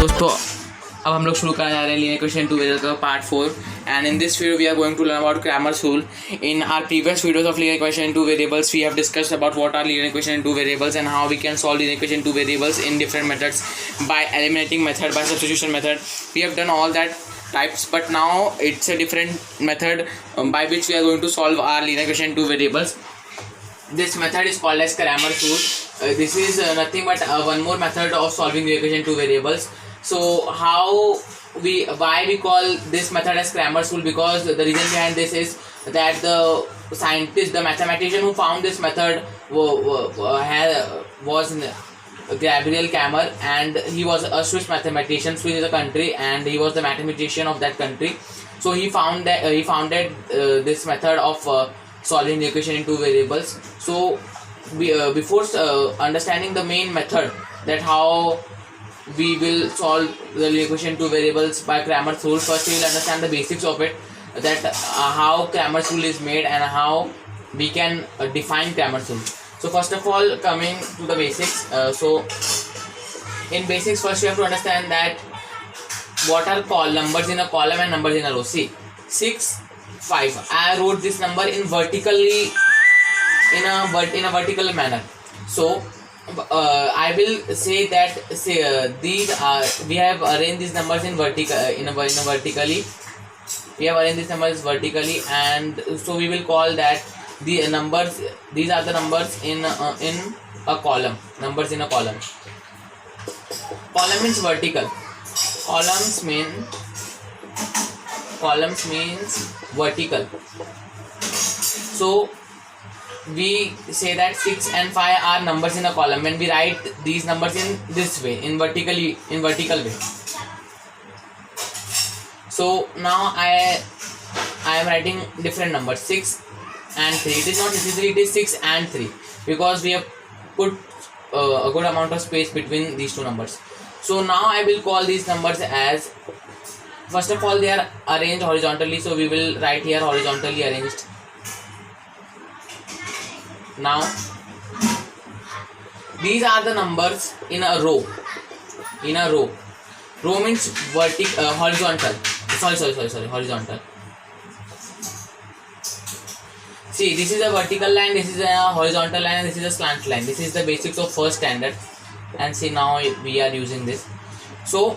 दोस्तों अब हम लोग शुरू करने जा रहे हैं लीनियर इक्वेशन टू वेरिएबल्स का part 4 and in this video we are going to learn about Cramer's rule. In our previous videos of linear equation in two variables we have discussed about what are linear equation in two variables and how we can solve linear equation in two variables in different methods by eliminating method, by substitution method. We have done all that types, but now it's a different method by which we are going to solve our linear equation in two variables. This method is called as Cramer's rule. This is nothing but one more method of solving the equation two variables. So why we call this method as Cramer's rule? Because the reason behind this is that the scientist, the mathematician who found this method was Gabriel Cramer, and he was a Swiss mathematician. Swiss is a country, and he was the mathematician of that country. So he founded this method of solving the equation in two variables. So before understanding the main method, that how we will solve the equation in two variables by Cramer's rule, first we will understand the basics of it, that how Cramer's rule is made and how we can define Cramer's rule. So first of all, coming to the basics, so in basics first you have to understand that what are numbers in a column and numbers in a row. See, 6, 5. I wrote this number in vertically in a vertical manner. So I will say that these are, we have arranged these numbers in vertically. We have arranged these numbers vertically, and so we will call that the numbers. These are the numbers in a column. Numbers in a column. Column means vertical. Columns means vertical. So we say that 6 and 5 are numbers in a column when we write these numbers in this way, in vertical way. So now I am writing different numbers, 6 and 3. It is not 3, it is 6 and 3, because we have put a good amount of space between these two numbers. So now I will call these numbers as, first of all, they are arranged horizontally, so we will write here horizontally arranged. Now these are the numbers in a row. Row means horizontal. Sorry, horizontal. See, this is a vertical line, this is a horizontal line, and this is a slant line. This is the basics of first standard, and see now we are using this. So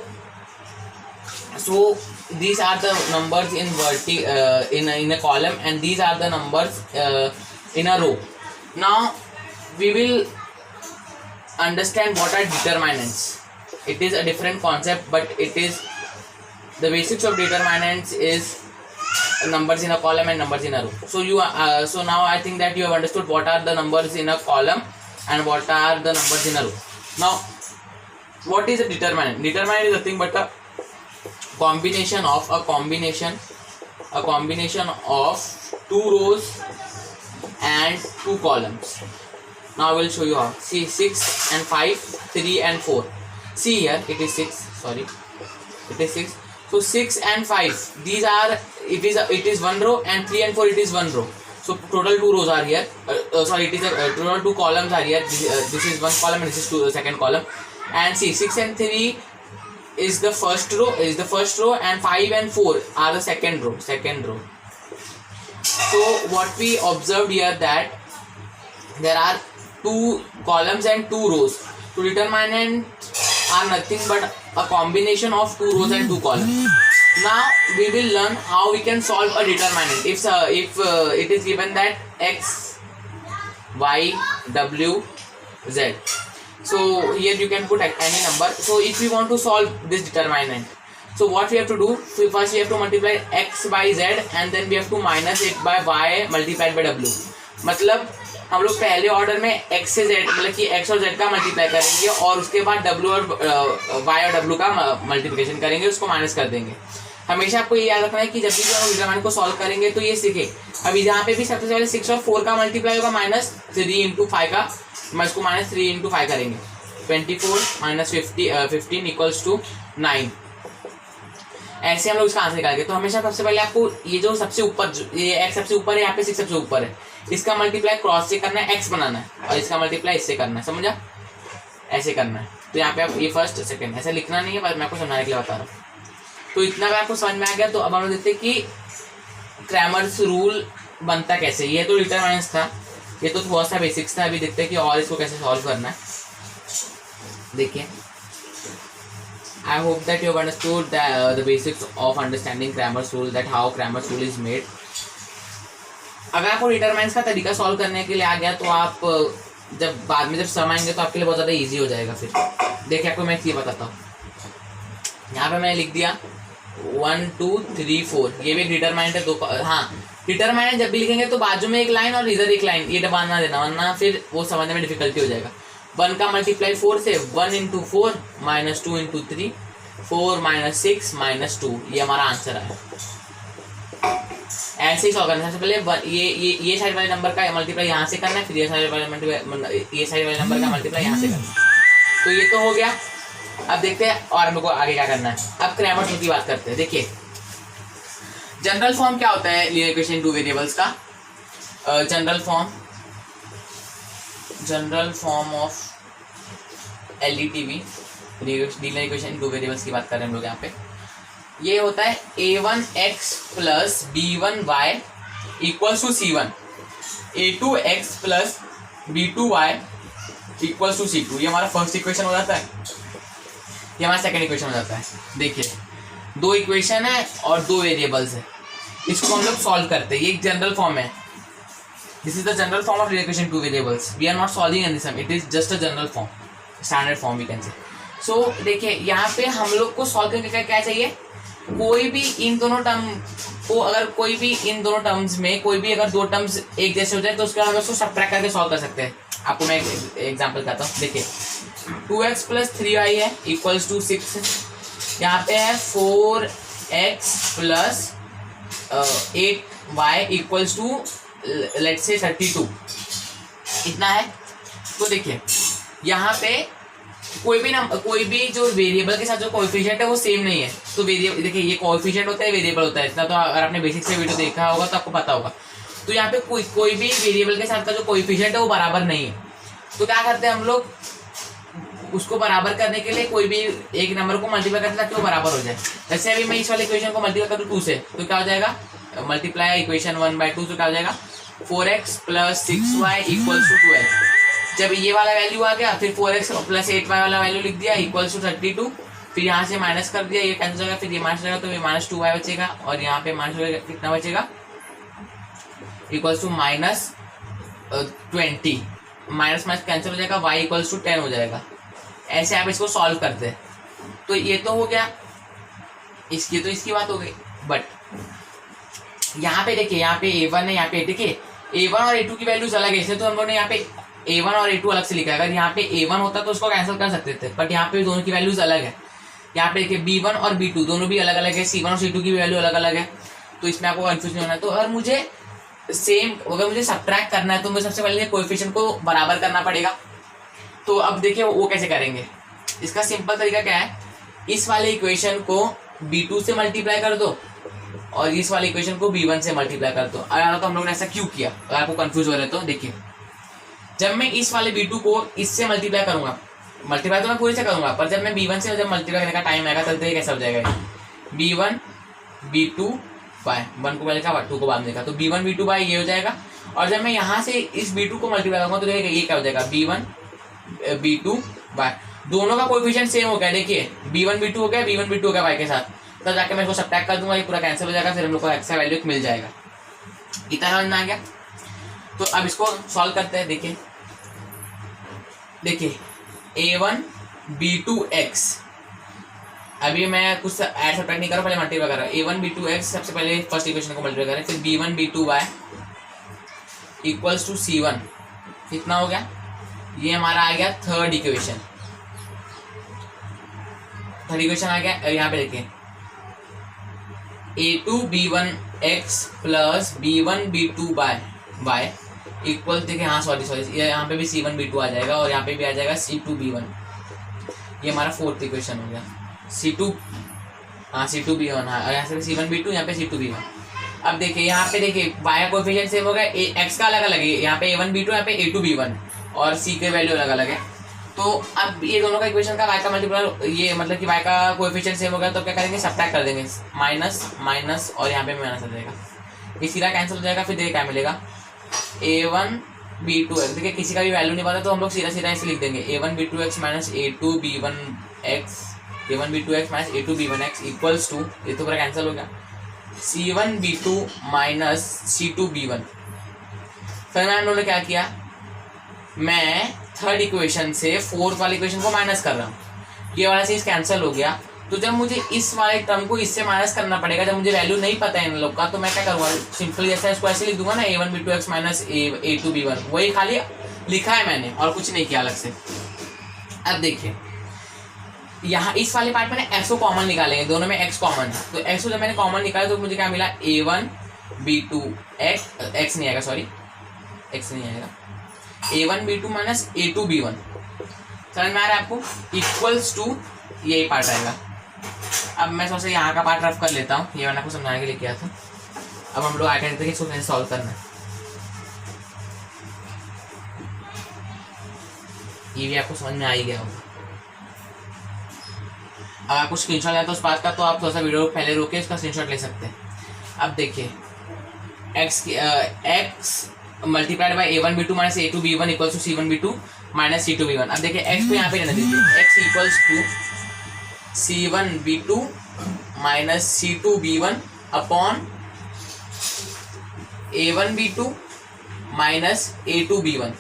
these are the numbers in in a column, and these are the numbers in a row. Now we will understand what are determinants. It is a different concept, but it is the basics of determinants is numbers in a column and numbers in a row. So so now I think that you have understood what are the numbers in a column and what are the numbers in a row. Now what is a determinant? Determinant is nothing but a combination of two rows and two columns. Now I will show you how. See, 6 and 5, 3 and 4. See here, it is 6. Sorry, it is 6. So 6 and 5, these are, it is one row, and 3 and 4 it is one row. So total two rows are here. It is total two columns are here. This is one column and this is the second column. And see, 6 and 3 is the first row, and 5 and 4 are the second row. So what we observed here, that there are two columns and two rows. So determinant are nothing but a combination of two rows and two columns. Now we will learn how we can solve a determinant. If it is given that x, y, w, z. So here you can put any number. So if we want to solve this determinant, so what we have to do, first we have to multiply x by z, and then we have to minus it by y multiplied by w. मतलब हम लोग पहले order में x से z, मतलब कि x और z का मल्टीप्लाई करेंगे, और उसके बाद w और y और w का मल्टीप्लिकेशन करेंगे, उसको माइनस कर देंगे. हमेशा आपको ये याद रखना है कि जब भी हम डिटरमिनेंट को सॉल्व करेंगे तो ये सीखे. अभी यहाँ पे भी सबसे पहले 6 और 4 का मल्टीप्लाई होगा माइनस 3 इंटू 5 का, मैं इसको माइनस 3 इंटू 5 करेंगे. 24 माइनस 15 इक्वल्स टू 9. ऐसे हम लोग इसका आंसर निकालेंगे. तो हमेशा सबसे पहले आपको ये जो सबसे ऊपर, ये x सबसे ऊपर है, यहाँ पे 6 सबसे ऊपर है, इसका मल्टीप्लाई क्रॉस से करना है, x बनाना है, और इसका मल्टीप्लाई इससे करना है. समझा? ऐसे करना है. तो यहाँ पे आप ये फर्स्ट सेकंड ऐसा लिखना नहीं है, पर मैं आपको समझाने के लिए बता रहा हूँ। तो इतना अगर आपको समझ में आ गया तो अब हम लोग देखते हैं कि क्रैमर्स रूल बनता कैसे। ये तो डिटरमिनेंट्स था, ये तो थोड़ा सा बेसिक्स था। अभी देखते हैं कि और इसको कैसे सॉल्व करना है। देखिए, I hope that you have understood the basics of understanding Cramer's rule, that how Cramer's rule is made. अगर आपको डिटरमिनेंट्स का तरीका सॉल्व करने के लिए आ गया तो आप जब बाद में जब सम आएंगे तो आपके लिए बहुत ज़्यादा इजी हो जाएगा। फिर देखिए, आपको मैं ये बताता हूँ। यहाँ पे मैंने लिख दिया 1 2 3 4, ये भी डिटरमिनेंट है। दो, हाँ, डिटरमिनेंट जब भी लिखेंगे तो बाजू में एक लाइन और इधर एक लाइन, ये दबाना देना, वरना फिर वो समझने में डिफिकल्टी हो जाएगा। 1 का मल्टीप्लाई 4 से 1 into 4 minus 2 into 3 4 minus 6 minus 2, ये हमारा आंसर है। ऐसे ही सॉल्व करना है। सबसे पहले ये साइड वाले नंबर का मल्टीप्लाई यहाँ से करना है, फिर ये साइड वाले नंबर का मल्टीप्लाई यहाँ से करना है। तो ये तो हो गया। अब देखते हैं और हम लोग को आगे क्या करना है। अब क्रैमर्स रूल की बात करते हैं। देखिए, जनरल फॉर्म क्या होता है लीनियर इक्वेशन टू वेरिएबल्स का? General form of LETV, linear equation two variables की बात कर रहे हैं हम लोग यहाँ पे। ये होता है A1x plus B1y equals to C1, A2x plus B2y equals to C2। ये हमारा फर्स्ट इक्वेशन हो जाता है, ये हमारा सेकंड इक्वेशन हो जाता है। देखिए, दो इक्वेशन है और दो वेरिएबल्स है, इसको हम लोग सॉल्व करते हैं। ये एक जनरल फॉर्म है। This is the general form of linear equation two variables. We are not solving any sum, it is just a general form, standard form we can say. So देखिए, यहाँ पे हम लोग को सॉल्व करने का क्या चाहिए? कोई भी इन दोनों टर्म को, अगर कोई भी इन दोनों टर्म्स में कोई भी अगर दो टर्म्स एक जैसे हो जाए तो उसका हम उसको सब्ट्रैक्ट करके सॉल्व कर सकते हैं। आपको मैं एग्जांपल कहता हूँ। देखिए, 2x प्लस 3y है इक्वल्स टू 6। यहाँ पे है 4x plus 8y equals to let's say 32, इतना है। तो देखिए, यहाँ पे कोई भी जो वेरिएबल के साथ जो कोएफिशिएंट है वो सेम नहीं है। तो वेरिएबल देखिए, ये कोएफिशिएंट होता है, वेरिएबल होता है। इतना तो अगर आपने बेसिक से वीडियो देखा होगा तो आपको पता होगा। तो यहाँ पे कोई भी वेरिएबल के साथ का जो कोएफिशिएंट है वो बराबर नहीं है। तो क्या करते हैं हम लोग, उसको बराबर करने के लिए कोई भी एक नंबर को मल्टीप्लाई करते ताकि वो बराबर हो जाए। जैसे अभी मैं इस वाले इक्वेशन को मल्टीप्लाई करूँ 2 से, तो क्या हो जाएगा? मल्टीप्लाई इक्वेशन 1/2, तो क्या हो जाएगा? 4x plus 6y equals to 12। जब ये वाला वैल्यू आ गया, फिर 4x प्लस 8y वाला वैल्यू लिख दिया इक्वल्स टू 32। फिर यहाँ से माइनस कर दिया, ये कैंसिल हो जाएगा, फिर ये माइनस हो जाएगा, तो ये माइनस 2y बचेगा। और यहाँ पे माइनस कितना बचेगा? Equals to minus 20। Minus minus cancel हो जाएगा, y इक्वल्स टू 10 हो जाएगा। ऐसे आप इसको सॉल्व करते हैं। तो ये तो हो गया, इसकी बात हो गई। बट यहाँ पे देखिए, यहाँ पे A1 है, यहाँ पे देखिए A1 और A2 की वैल्यूज अलग है, इसलिए तो हम लोगों ने यहाँ पे A1 और A2 अलग से लिखा है। अगर यहाँ पे A1 होता तो उसको कैंसिल कर सकते थे, बट यहाँ पे दोनों की वैल्यूज अलग है। यहाँ पे देखिए B1 और B2 दोनों भी अलग अलग है, C1 और C2 की वैल्यू अलग अलग है। तो इसमें आपको कंफ्यूज नहीं होना है। तो अगर मुझे सब्ट्रैक्ट करना है तो मुझे सबसे पहले कोएफिशिएंट को बराबर करना पड़ेगा। तो अब देखिए वो कैसे करेंगे। इसका सिंपल तरीका क्या है, इस वाले इक्वेशन को B2 से मल्टीप्लाई कर दो और इस वाले इक्वेशन को B1 से मल्टीप्लाई कर दो। अगर तो हम लोगों ने ऐसा क्यों किया, अगर आपको कंफ्यूज हो रहे तो देखिए, जब मैं इस वाले B2 को इससे मल्टीप्लाई करूंगा, मल्टीप्लाई तो मैं पूरे से करूंगा, पर जब मैं B1 से जब मल्टीप्लाई करने का टाइम आएगा तब ये कैसा हो जाएगा? B1 B2 बाय 1 को पहले लिखा, 2 को बाद में लिखा, तो B1 B2 बाय ये हो जाएगा। और जब मैं यहाँ से इस B2 को मल्टीप्लाई करूंगा तो ये क्या हो जाएगा? B1 B2 बाय, दोनों का कोएफिशिएंट सेम हो गया। देखिए, B1 B2 हो गया, B1 B2 हो गया बाय के साथ। तब जाके मैं इसको सब्ट्रैक्ट कर दूंगा, ये पूरा कैंसिल हो जाएगा, फिर हम लोग को एक्स्ट्रा वैल्यू मिल जाएगा। इतना समझ में आ गया? तो अब इसको सॉल्व करते हैं। देखिए A1 B2x, अभी मैं कुछ ऐड सब्ट्रैक्ट नहीं कर रहा, पहले मल्टीप्लाई कर रहा हूँ। A1 B2x सबसे पहले फर्स्ट इक्वेशन को मल्टीप्लाई करें, फिर B1 B2y equals to C1, कितना हो गया? ये हमारा आ गया थर्ड इक्वेशन। आ गया। यहाँ पे देखिए A2 B1x plus B1 B2 y equal, देखिए हाँ सॉरी ये यहाँ पे भी C1 B2 आ जाएगा और यहाँ पे भी आ जाएगा C2 B1। ये हमारा फोर्थ इक्वेशन हो गया। C2 C2 B1, हाँ यहाँ से C1 B2, यहाँ पे C2 B1। अब देखिए यहाँ पे देखिए y का कोएफिशिएंट सेम हो गया, x का अलग अलग है। यहाँ पे A1 B2, यहाँ पे A2 B1 और C के वैल्यू अलग अलग है। तो अब ये दोनों का इक्वेशन का y का मल्टीप्लाई, ये मतलब कि y का कोएफिशिएंट सेम हो गया, तो क्या करेंगे, सब्ट्रैक्ट कर देंगे, माइनस माइनस और यहाँ पे माइनस आ जाएगा, ये सीधा कैंसिल हो जाएगा। फिर देखिए क्या मिलेगा, a1 b2x, देखिए किसी का भी वैल्यू नहीं पता तो हम लोग सीधा सीधा ऐसे लिख देंगे, a1 b2x minus a2 b1x, a1 b2x minus a2 b1x equals to, ये तो पूरा कैंसिल हो गया, c1 b2 minus c2 b1। फिर मैं हम लोगों ने क्या किया, मैं थर्ड इक्वेशन से फोर्थ वाले इक्वेशन को माइनस कर रहा हूँ, ये वाला चीज कैंसिल हो गया। तो जब मुझे इस वाले टर्म को इससे माइनस करना पड़ेगा, जब मुझे वैल्यू नहीं पता है इन लोग का, तो मैं क्या करूँगा, सिंपली जैसा इसको ऐसे लिख दूंगा ना, a1 b2x minus a2 b1, वही खाली लिखा है मैंने और कुछ नहीं किया अलग से। अब देखिए यहाँ इस वाले पार्ट में x को कॉमन निकालेंगे, दोनों में x कॉमन है, तो x को जब मैंने कॉमन निकाला तो मुझे क्या मिला, a1 b2x, x नहीं आएगा, सॉरी x नहीं आएगा, a1 b2 minus a2 b1, समझ में आ रहा है आपको, इक्वल्स टू यही पार्ट आएगा। अब मैं सोचा यहाँ का पार्ट रफ कर लेता हूँ, ये मैंने आपको समझाने के लिए किया था। अब हम लोग आगे देखते हैं इसको कैसे सॉल्व करना है। ये भी आपको समझ में आ ही गया होगा। अगर आपको स्क्रीनशॉट लेना तो उस बात का, तो आप थोड़ा सा वीडियो पहले रोक के इसका स्क्रीनशॉट ले सकते हैं। अब देखिए x multiplied by a1 b2 minus a2 b1 equals to c1 b2 minus c2 b1। अब देखिए x को यहाँ पे रहने दीजिए, x equals to c1 b2 minus c2 b1 upon a1 b2 minus a2 b1।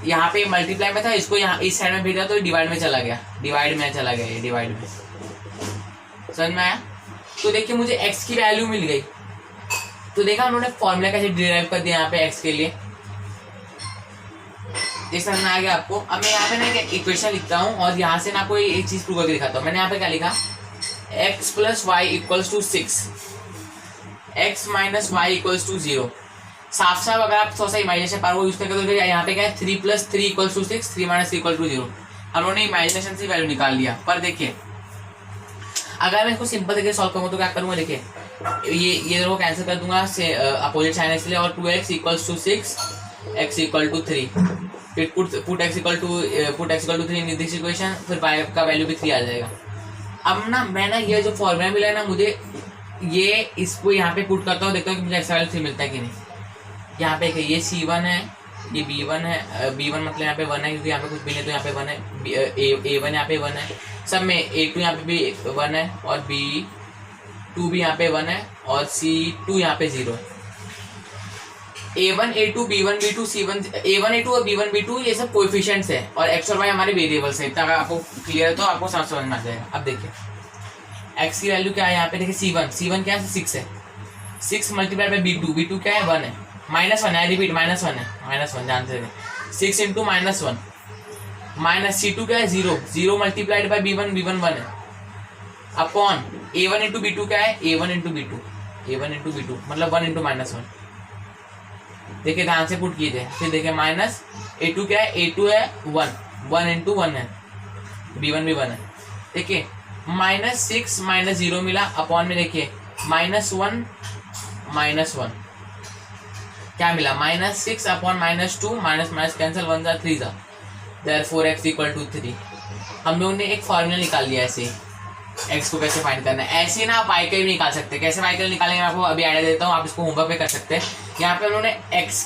यहाँ पे मल्टीप्लाई में था, इसको यहाँ इस साइड में भेजा तो डिवाइड में चला गया, डिवाइड में चला गया, ये डिवाइड में, समझ में आया। तो देखिए मुझे x की वैल्यू मिल गई, तो देखा उन्होंने फॉर्मूला कैसे डिराइव कर दिया यहाँ पे x के लिए, ये समझ में आ गया आपको। अब मैं यहाँ पे ना एक इक्वेशन लिखता हूँ और यहाँ से ना कोई एक चीज प्रूव करके दिखाता हूँ। मैंने यहाँ पे क्या लिखा, x plus y equals to 6, x minus y equals to 0। साफ साफ अगर आप थोड़ा सा इमेजिनेशन पावर को यूज करके, तो यहाँ पे क्या है, 3 plus 3 equals to 6, 3 minus 3 equal to 0। हम लोगों ने इमेजिनेशन से वैल्यू निकाल लिया। पर देखिए अगर मैं इसको सिंपल तरीके से सॉल्व करूँगा तो क्या करूँगा, देखिए ये दोनों कैंसिल कर दूंगा अपोजिट साइन इसलिए, और 2x equals to 6, x equal to 3, फिर put x equal to 3 in this equation, फिर y का वैल्यू भी 3 आ जाएगा। अब ना मैं ना ये जो फॉर्मूला मिला है ना मुझे, ये इसको यहाँ पे पुट करता हूँ, देखता हूँ कि मुझे x का वैल्यू 3 मिलता है कि नहीं। यहाँ पे ये c1 है, ये b1 है, b1 मतलब यहाँ पे 1 है क्योंकि यहाँ पे कुछ भी नहीं, तो यहाँ पे 1 है, a1 यहाँ पे 1 है, सब में a2 यहाँ पे भी 1 है, और b2 भी यहाँ पे 1 है, और c2 यहाँ पे 0 है। a1 a2 b1 b2 c1 a1 a2 और b1 b2 ये सब कोएफिशिएंट्स है, और x और y हमारे वेरिएबल्स हैं। इतना अगर आपको क्लियर है तो आपको समझ में आ जाएगा। अब देखिए x की वैल्यू क्या है, यहाँ पे देखिए c1 क्या है, 6 है, 6 मल्टीप्लाइड बाई b2 क्या है, 1 है, -1 है, रिपीट -1 है, -1 जानते थे, 6 इंटू -1 माइनस c2 क्या है, 0 मल्टीप्लाइड बाई b1 1 है, अपॉन a1 इंटू b2 क्या है, a1 इंटू b2 मतलब 1 इंटू -1। देखिए ध्यान से पुट कीजिए, फिर देखिए माइनस a2 क्या है, a2 है 1 इंटू 1 है, b1 भी 1 है। देखिए -6 -0 मिला, अपॉन में देखिए -1 क्या मिला, -6 अपॉन -2, माइनस कैंसिल, 1 जा 3 जा, देयरफॉर x इक्वल टू 3। हम लोगों ने एक फॉर्मूला निकाल लिया ऐसे, x को कैसे फाइंड करना है। ऐसे ना आप y का भी निकाल सकते हैं, कैसे y का निकालेंगे मैं आपको अभी आइडिया देता हूँ, आप इसको होमवर्क पे कर सकते हैं। यहाँ पे उन्होंने x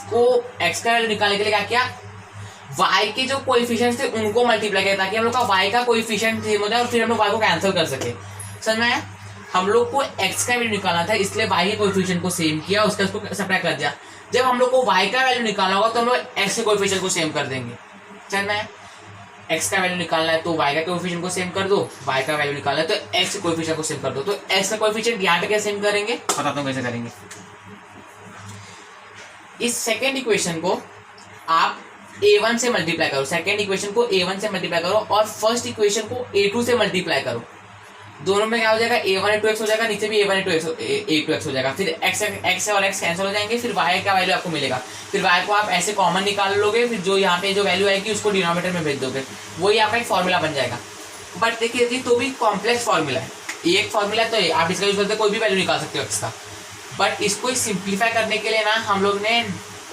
का वैल्यू निकालने के लिए क्या किया, y के जो कोएफिशिएंट्स थे उनको मल्टीप्लाई किया, ताकि हम लोग का y का कोएफिशिएंट सेम हो जाए और फिर हम लोग y को कैंसिल कर सके। समझ में आया, हम लोग को x का वैल्यू निकालना था, इसलिए y के कोएफिशिएंट को सेम किया, उसका उसको सब्ट्रैक्ट कर दिया। जब हम लोग को y का वैल्यू निकालना होगा तो हम लोग x के कोएफिशिएंट को सेम कर देंगे। समझ में, x का वैल्यू निकालना है तो y का कोएफिशिएंट को सेम कर दो, y का वैल्यू निकालना है तो x के कोएफिशिएंट को सेम कर दो। तो x का कोएफिशिएंट यहाँ पे कैसे सेम करेंगे बताता हूँ कैसे करेंगे। इस सेकेंड इक्वेशन को आप a1 से मल्टीप्लाई करो, सेकेंड इक्वेशन को a1 से मल्टीप्लाई करो और फर्स्ट इक्वेशन को a2 से मल्टीप्लाई करो। दोनों में क्या हो जाएगा, a1 into x हो जाएगा, नीचे भी a1 into x हो जाएगा, फिर x और x कैंसिल हो जाएंगे, फिर y का वैल्यू आपको मिलेगा। फिर y को आप ऐसे कॉमन निकाल लोगे, फिर जो यहाँ पे जो वैल्यू आएगी उसको डिनोमिनेटर में भेज दोगे, वही आपका एक फॉर्मूला बन जाएगा। बट देखिए तो भी कॉम्प्लेक्स फॉर्मूला है, एक फॉर्मूला तो आप इसका यूज करते कोई भी वैल्यू निकाल सकते हो x का। बट इसको सिंप्लीफाई करने के लिए ना हम लोग ने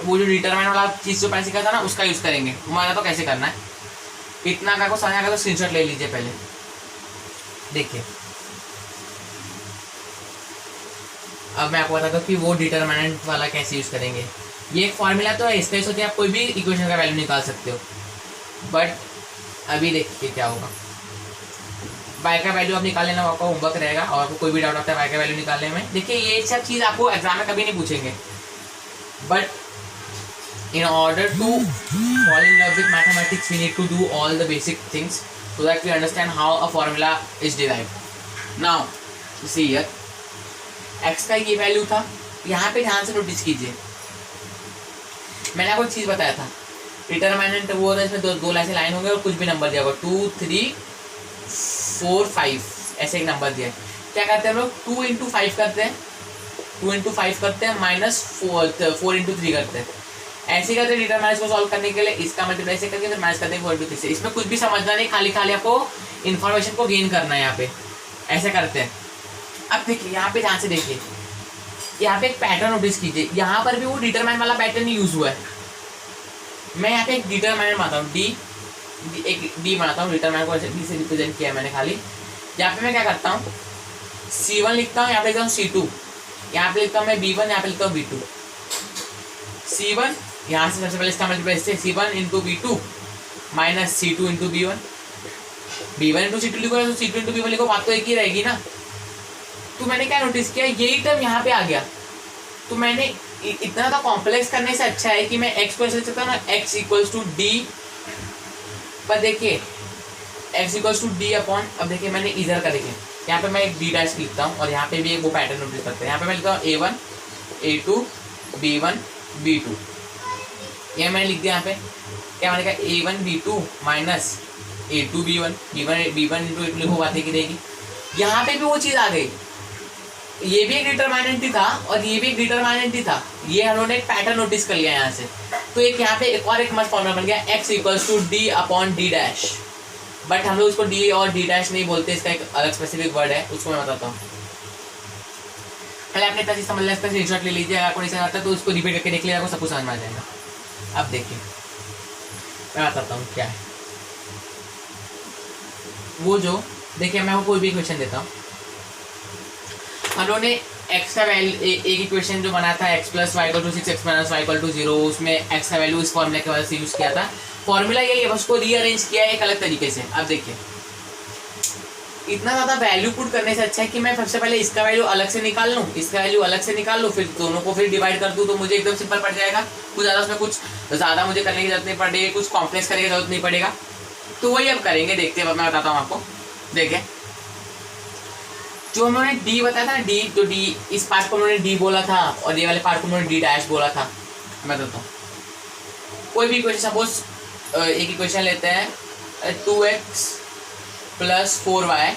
वो जो डिटरमाइन वाला चीज जो पहले सीखा था ना उसका यूज करेंगे। हमारा तो कैसे करना है, इतना का को समझ आ गया तो स्क्रीनशॉट ले लीजिए पहले। देखिए अब मैं आपको बताता हूँ कि वो डिटरमिनेंट वाला कैसे यूज करेंगे। ये एक फॉर्मूला तो है, इसका यूज होती है, आप कोई भी इक्वेशन का वैल्यू निकाल सकते हो। बट अभी देखिए क्या होगा। y का वैल्यू आप निकाल लेना, आपका होमवर्क रहेगा, और आपको कोई भी डाउट आता है y का वैल्यू निकालने में। देखिए ये सब चीज़ आपको एग्जाम में कभी नहीं पूछेंगे, but in order to fall in love with mathematics we need to do all the basic things so that we understand how a formula is derived. Now see here, x का ये value था, यहाँ पे ध्यान से notice कीजिए, मैंने आपको एक चीज़ बताया था, डिटरमिनेंट वो होता है इसमें दो ऐसे लाइन होंगे और कुछ भी नंबर दिया होगा, 2 3 4 5 ऐसे एक नंबर दिया है। क्या करते हैं हम लोग, 2 into 5 करते हैं, 2 into 5 करते हैं, -4 into 3 करते हैं, ऐसे करते हैं डिटरमिनेंट को सॉल्व करने के लिए। इसका मल्टीप्लाई से करके फिर माइनस करते हैं 4 into 3 से। इसमें कुछ भी समझना नहीं, खाली खाली आपको इन्फॉर्मेशन को गेन करना है। यहाँ पे ऐसे करते हैं। अब देखिए यहाँ पे ध्यान से देखिए, यहाँ पे एक पैटर्न नोटिस कीजिए, यहाँ पर भी वो डिटरमिनेंट वाला पैटर्न यूज हुआ है। मैं यहाँ पे एक डिटरमिनेंट बनाता हूँ, एक डी बनाता हूँ, डिटरमिनेंट को डी से रिप्रेजेंट किया है मैंने खाली। यहाँ पे मैं क्या करता हूँ, C1 लिखता हूँ, यहाँ पे लिखता हूँ C2, यहाँ पे लिखता हूँ मैं B1, यहाँ पे लिखता हूँ B2। C1 यहाँ से सबसे पहले इसका मल्टीप्लाई से C1 into B2 minus C2 into B1, B1 into C2 लिखो तो C2 into B1 लिखो, बात तो एक ही रहेगी ना। तो मैंने क्या नोटिस किया, यही टर्म यहाँ पे आ गया। तो मैंने इतना ज़्यादा कॉम्प्लेक्स करने से अच्छा है कि मैं x को ऐसे लिख सकता हूँ ना, x इक्वल्स टू डी, पर देखिए x equals to d upon, अब देखिए मैंने इधर का देखिए यहाँ पे मैं एक डी डैश लिखता हूँ और यहाँ पे भी एक वो पैटर्न नोटिस करते हैं। यहाँ पे मैं लिखता हूँ A1 A2 B1 B2, ये मैंने लिख दिया। यहाँ पे क्या मैंने कहा, A1 B2 minus A2 B1, B1 into A2 लिखो, बात की रहेगी। यहाँ पे भी वो चीज़ आ गई, ये भी एक डिटरमिनेंट ही था और ये भी एक डिटरमिनेंट ही था, ये हम लोगों ने एक पैटर्न नोटिस कर लिया यहाँ से। तो एक यहाँ पे एक और एक मस्त फॉर्मूला बन गया, x equals to d upon d dash. But हम लोग इसको डी और डी डैश नहीं बोलते, इसका एक अलग स्पेसिफिक वर्ड है, उसको मैं बताता हूँ। पहले आपने इतना चीज़ समझ लिया, इसका स्क्रीनशॉट ले लीजिए, अगर आपको नहीं समझ आता तो उसको रिपीट करके देख लीजिए, आपको सब कुछ समझ में आ जाएगा। अब देखिए मैं बताता हूँ क्या है वो, जो देखिए मैं कोई भी क्वेश्चन देता हूँ। हम लोगों ने x का वैल्यू एक इक्वेशन जो बना था, x plus y equal to 6 x minus y equal to 0, उसमें x का वैल्यू इस फॉर्मूले के वजह से यूज़ किया था। फॉर्मूला यही है, बस उसको रीअरेंज किया है एक अलग तरीके से। अब देखिए इतना ज़्यादा वैल्यू पुट करने से अच्छा है कि मैं सबसे पहले इसका वैल्यू अलग से निकाल लूँ, इसका वैल्यू अलग से निकाल लूँ, फिर दोनों को फिर डिवाइड कर दूँ, तो मुझे एकदम सिंपल पड़ जाएगा। कुछ ज़्यादा उसमें कुछ ज़्यादा मुझे करने की जरूरत नहीं पड़ेगी, कुछ कॉम्प्लेक्स करने की जरूरत नहीं पड़ेगा। तो वही अब करेंगे, देखते हैं, मैं बताता हूँ आपको। देखिए जो उन्होंने डी बताया था, डी जो डी इस पार्ट को उन्होंने डी बोला था और ये वाले पार्ट को उन्होंने डी डैश बोला था। मैं बताता हूँ, कोई भी इक्वेशन, सपोज एक इक्वेशन लेते हैं, 2x plus 4y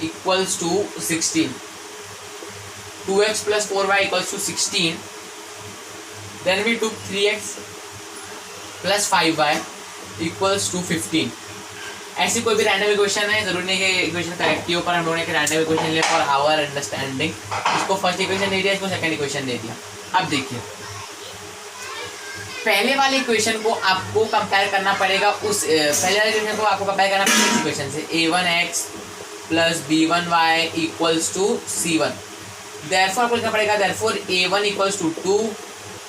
equals to 16, 2x plus 4y equals to 16, then we took 3x plus 5y equals to 15। ऐसी कोई भी रैंडम इक्वेशन है, जरूरी नहीं कि इक्वेशन करेक्ट ही हो, पर हम लोगों ने एक रैंडम इक्वेशन लिया फॉर आवर अंडरस्टैंडिंग। इसको फर्स्ट इक्वेशन दे दिया, इसको सेकंड इक्वेशन दे दिया। अब देखिए पहले वाले इक्वेशन को आपको कंपेयर करना पड़ेगा उस पहले वाले इक्वेशन को आपको कंपेयर करना पड़ेगा इस इक्वेशन से, a1x plus b1y equals to c1। Therefore आपको लिखना पड़ेगा, therefore a1 equals to 2,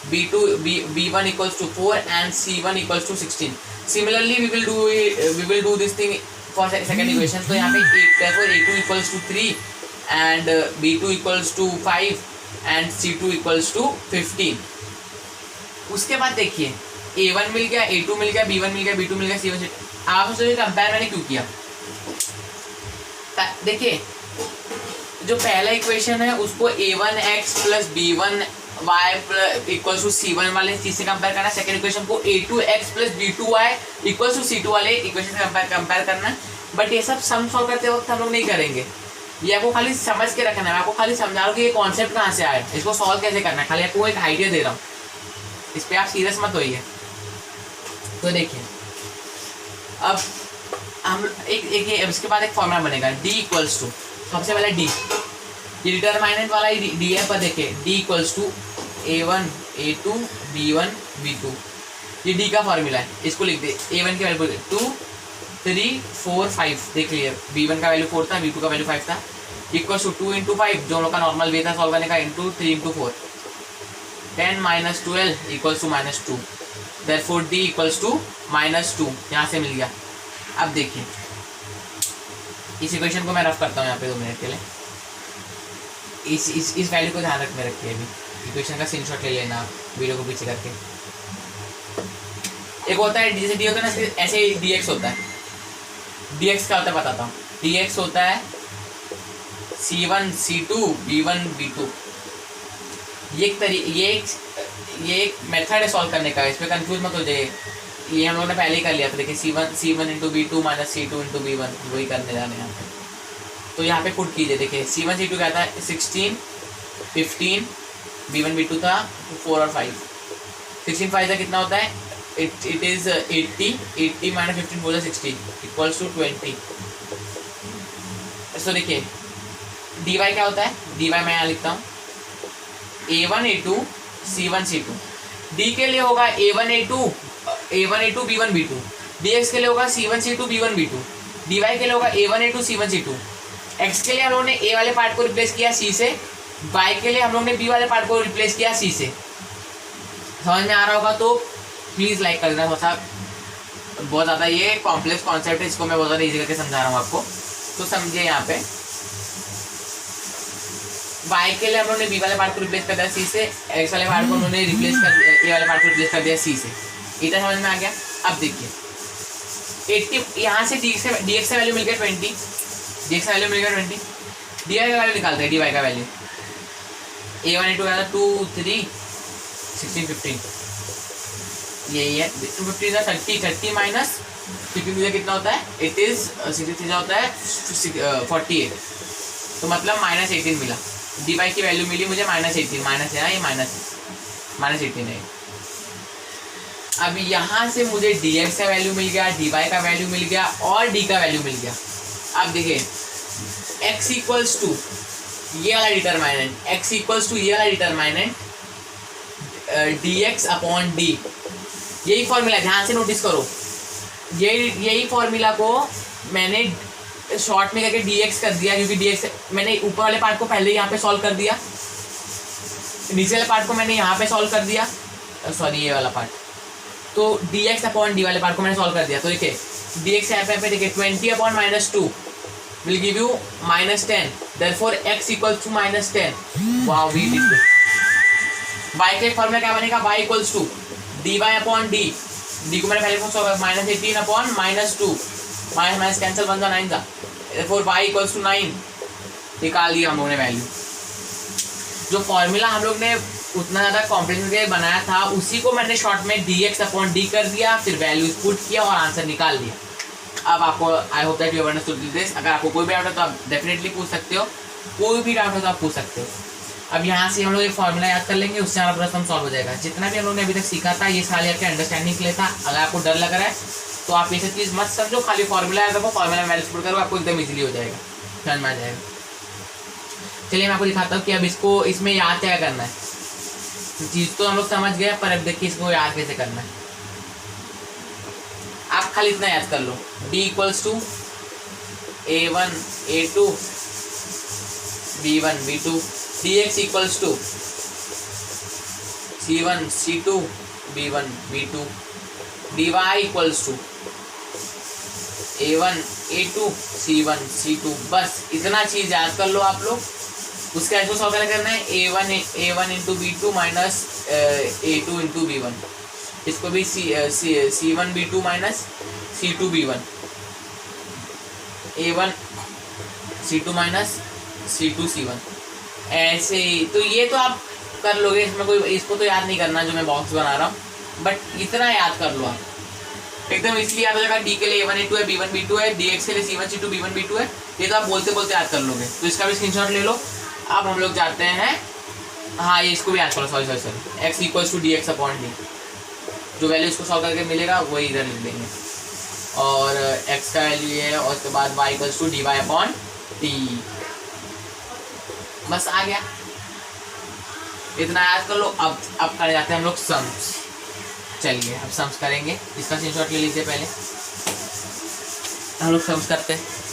b1 equals to 4 and c1 equals to 16. Similarly we will do this thing for second equation. तो यहाँ पे therefore a2 equals to 3 and b2 equals to 5 and c2 equals to 15. उसके बाद देखिए a1 मिल गया, a2 मिल गया, b1 मिल गया, b2 मिल गया, c1। आप उससे कंपेयर मैंने क्यों किया, देखिए जो पहला इक्वेशन है उसको a1x plus b1 y equals to c1 वाले चीज से कंपेयर करना, सेकंड इक्वेशन को a2x plus b2y equals to c2 वाले इक्वेशन से कंपेयर करना। बट ये सब सम सॉल्व करते वक्त हम लोग नहीं करेंगे, ये आपको खाली समझ के रखना है। मैं आपको खाली समझा रहा हूँ कि ये कॉन्सेप्ट कहाँ से आया, इसको सॉल्व कैसे करना है, खाली आपको एक आइडिया दे रहा हूँ, इस पर आप सीरियस मत होइए। तो देखिए अब हम एक इसके बाद एक फॉर्मूला बनेगा, d इक्वल्स टू, सबसे पहले d, ये डिटरमिनेंट वाला ही d है, पर देखिए d equals to a1 a2 b1 b2, ये d का फॉर्मूला है। इसको लिख दे, a1 की वैल्यू 2 3 4 5 देख लिए, v1 का वैल्यू 4 था, v2 का वैल्यू 5 था, इक्वल टू 2 इंटू 5 जो हम लोग का नॉर्मल वे था सॉल्व करने का, into 3 into 4, 10 minus 12 equals to -2, therefore d equals to -2 यहाँ से मिल गया। अब देखिए इस इक्वेशन को मैं रफ करता हूँ यहाँ पे 2 मिनट के लिए। इस वैल्यू को ध्यान में रखिए, अभी इक्वेशन का स्क्रीनशॉट ले लेना वीडियो को पीछे करके। एक होता है जैसे डी होता है ना, ऐसे dx होता है। dx क्या होता है बताता हूँ, dx होता है c1 c2 b1 b2। ये एक मेथड है सॉल्व करने का, इसमें कंफ्यूज मत हो जाइए, ये हम लोगों ने पहले ही कर लिया था। देखिए c1 into b2 minus c2 into b1, वही करने जाने हैं यहाँ पे। तो यहाँ पे पुट कीजिए, देखिए c1 c2 क्या था, 16 15, b1 b2 था 4 और 5, 16 5 का कितना होता है, इट इज 80 माइनस 15 बोला 60 इक्वल्स टू 20। तो देखिए dy क्या होता है, dy मैं यहाँ लिखता हूँ a1 a2 c1 c2, d के लिए होगा a1 a2 b1 b2, dx के लिए होगा c1 c2 b1 b2, dy के लिए होगा a1 a2 c1 c2। x के लिए हम लोगों ने a वाले पार्ट को रिप्लेस किया c से, y के लिए हम लोग ने b वाले पार्ट को रिप्लेस किया c से। समझ में आ रहा होगा तो प्लीज़ लाइक कर देना। बहुत ज़्यादा ये कॉम्प्लेक्स कॉन्सेप्ट है, इसको मैं बहुत ज़्यादा ईजी करके समझा रहा हूँ आपको, तो समझिए। यहाँ पे y के लिए हम लोगों ने b वाले पार्ट को रिप्लेस कर दिया c से, x वाले पार्ट को उन्होंने रिप्लेस कर a वाले पार्ट को रिप्लेस कर दिया c से। इतना समझ में आ गया। अब देखिए 80 यहाँ से dx का वैल्यू मिल गया 20, dx का वैल्यू मिल गया 20, dy का वैल्यू निकालते हैं, dy का वैल्यू a1 a2 का 2 3 16 15, यही है 15 का 30 माइनस 15 कितना होता है, इट इज 63 होता है 48, तो मतलब -18 मिला। dy की वैल्यू मिली मुझे -18, माइनस है ना, ये -18 है। अब यहाँ से मुझे dx का वैल्यू मिल गया, dy का वैल्यू मिल गया और d का वैल्यू मिल गया। अब देखिए x इक्वल्स टू ये वाला डिटरमाइनेंट, x इक्वल्स टू ये वाला डिटरमाइनेंट dx अपॉन d, यही फॉर्मूला ध्यान से नोटिस करो। यही फॉर्मूला को मैंने शॉर्ट में करके dx कर दिया, क्योंकि dx मैंने ऊपर वाले पार्ट को पहले यहाँ पे सॉल्व कर दिया, नीचे वाले पार्ट को मैंने यहाँ पे सॉल्व कर दिया, सॉरी ये वाला पार्ट, तो dx अपॉन d वाले पार्ट को मैंने सॉल्व कर दिया। तो देखिए dx यहाँ पे देखिए 20 upon -2 will give you -10, therefore x equals to -10। wow, we did this। y के फॉर्मूला क्या बनेगा, y equals to dy upon d, d को मैंने पहले -18 अपॉन -2, माइनस कैंसिल 1 जा 9 जा, therefore y equals to 9 निकाल दिया हम लोगों ने वैल्यू। जो फॉर्मूला हम लोग ने उतना ज़्यादा कॉम्प्लेक्स करके बनाया था उसी को मैंने शॉर्ट में dx अपॉन d कर दिया, फिर वैल्यूज पुट किया और आंसर निकाल दिया। अब आपको I hope that you have understood this. अगर आपको कोई भी डाउट है तो आप डेफिनेटली पूछ सकते हो, कोई भी डाउट है तो आप पूछ सकते हो। अब यहाँ से हम लोग एक फॉर्मूला याद कर लेंगे, उससे हमारा प्रश्न सॉल्व हो जाएगा। जितना भी हम लोग ने अभी तक सीखा था ये खाली आपके अंडरस्टैंडिंग के लिए था। अगर आपको डर लग रहा है तो आप ये सब चीज़ मत समझो, खाली फॉर्मूला याद रखो, फॉर्मूला में वैल्यूज पुट करो, आपको एकदम ईजिली हो जाएगा, समझ में आ जाएगा। चलिए मैं आपको दिखाता हूँ कि अब इसमें याद क्या करना है। चीज़ तो हम लोग समझ गए, पर अब देखिए इसको याद कैसे करना है। आप खाली इतना याद कर लो, d equals to a1 a2 b1 b2, dx equals to c1 c2 b1 b2, dy equals to a1 a2 c1 c2। बस इतना चीज़ याद कर लो आप लोग। उसका ऐसे सॉल्व करना है, a1 into b2 minus a2 into b1, इसको भी c1 b2 minus c2 b1, a1 c2 minus c2 c1, ऐसे ही। तो ये तो आप कर लोगे, इसमें कोई इसको तो याद नहीं करना जो मैं बॉक्स बना रहा हूँ, बट इतना याद कर लो आप एकदम, इसलिए याद हो जाएगा। d के लिए a1 a2 है, b1 b2 है, dx के लिए c1 c2 b1 b2 है। ये तो आप बोलते बोलते याद कर लोगे, तो इसका भी स्क्रीनशॉट ले लो। अब हम लोग जाते हैं, हाँ ये इसको भी याद करो, sorry x equals to dx upon d, जो वैल्यू इसको सॉल्व करके मिलेगा वही इधर लिख देंगे, और x का वैल्यू ये है, और उसके बाद y equals to dy upon t। बस आ गया, इतना याद कर लो। अब कर जाते हैं हम लोग सम्स। चलिए अब सम्स करेंगे, इसका स्क्रीनशॉट ले लीजिए पहले। हम लोग सर्व करते हैं।